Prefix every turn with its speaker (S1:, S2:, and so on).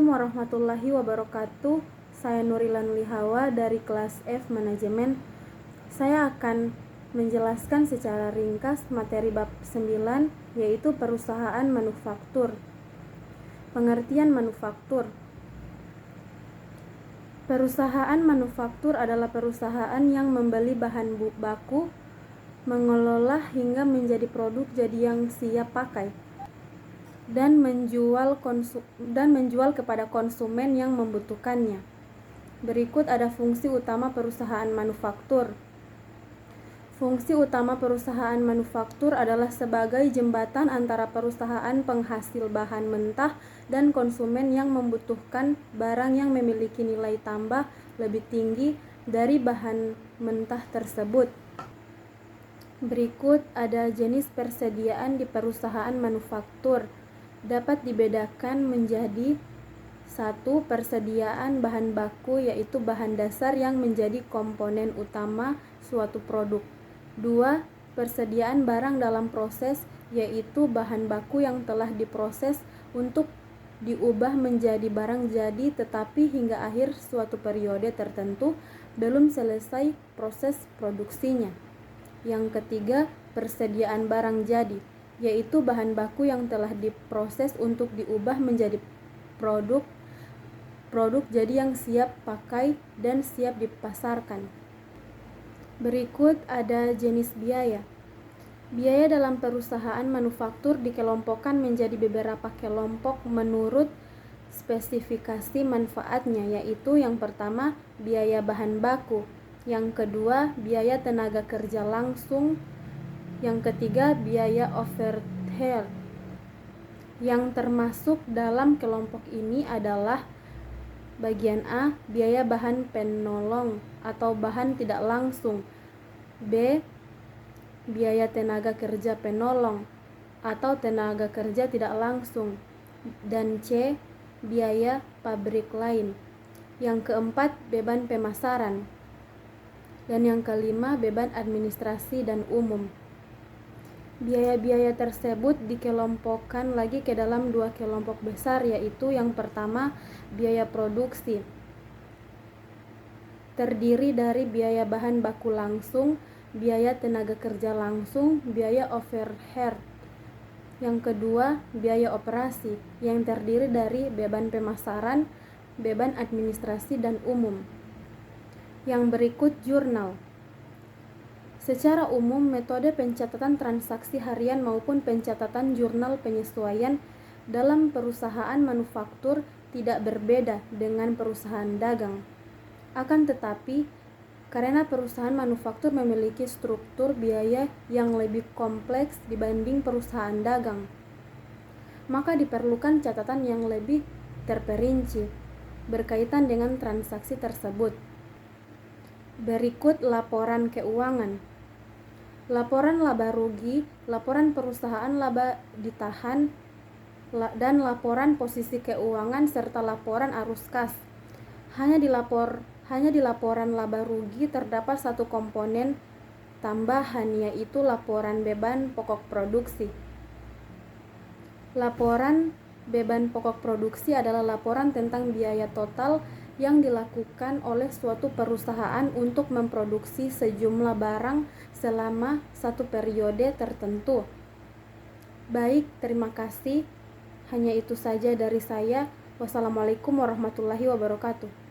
S1: Assalamualaikum warahmatullahi wabarakatuh. Saya Nurilan Lihawa dari kelas F Manajemen. Saya akan menjelaskan secara ringkas materi bab 9, yaitu perusahaan manufaktur. Pengertian manufaktur. Perusahaan manufaktur adalah perusahaan yang membeli bahan baku, mengelola hingga menjadi produk jadi yang siap pakai, dan menjual kepada konsumen yang membutuhkannya. Berikut ada fungsi utama perusahaan manufaktur. Fungsi utama perusahaan manufaktur adalah sebagai jembatan antara perusahaan penghasil bahan mentah dan konsumen yang membutuhkan barang yang memiliki nilai tambah lebih tinggi dari bahan mentah tersebut. Berikut ada jenis persediaan di perusahaan manufaktur. Dapat dibedakan menjadi 1. Persediaan bahan baku, yaitu bahan dasar yang menjadi komponen utama suatu produk. 2. Persediaan barang dalam proses, yaitu bahan baku yang telah diproses untuk diubah menjadi barang jadi tetapi hingga akhir suatu periode tertentu belum selesai proses produksinya. Yang ketiga, persediaan barang jadi, yaitu bahan baku yang telah diproses untuk diubah menjadi produk jadi yang siap pakai dan siap dipasarkan. Berikut ada jenis biaya. Biaya dalam perusahaan manufaktur dikelompokkan menjadi beberapa kelompok menurut spesifikasi manfaatnya, yaitu yang pertama, biaya bahan baku, yang kedua, biaya tenaga kerja langsung, yang ketiga, biaya overhead. Yang termasuk dalam kelompok ini adalah bagian A, biaya bahan penolong atau bahan tidak langsung, B, biaya tenaga kerja penolong atau tenaga kerja tidak langsung, dan C, biaya pabrik lain. Yang keempat, beban pemasaran, dan yang kelima, beban administrasi dan umum. Biaya-biaya tersebut dikelompokkan lagi ke dalam dua kelompok besar, yaitu yang pertama, biaya produksi, terdiri dari biaya bahan baku langsung, biaya tenaga kerja langsung, biaya overhead. Yang kedua, biaya operasi, yang terdiri dari beban pemasaran, beban administrasi dan umum. Yang berikut jurnal. Secara umum, metode pencatatan transaksi harian maupun pencatatan jurnal penyesuaian dalam perusahaan manufaktur tidak berbeda dengan perusahaan dagang. Akan tetapi, karena perusahaan manufaktur memiliki struktur biaya yang lebih kompleks dibanding perusahaan dagang, maka diperlukan catatan yang lebih terperinci berkaitan dengan transaksi tersebut. Berikut laporan keuangan. Laporan laba rugi, laporan perusahaan laba ditahan, dan laporan posisi keuangan serta laporan arus kas. Hanya di laporan laba rugi terdapat satu komponen tambahan, yaitu laporan beban pokok produksi. Laporan beban pokok produksi adalah laporan tentang biaya total yang dilakukan oleh suatu perusahaan untuk memproduksi sejumlah barang selama satu periode tertentu. Baik, terima kasih. Hanya itu saja dari saya. Wassalamualaikum warahmatullahi wabarakatuh.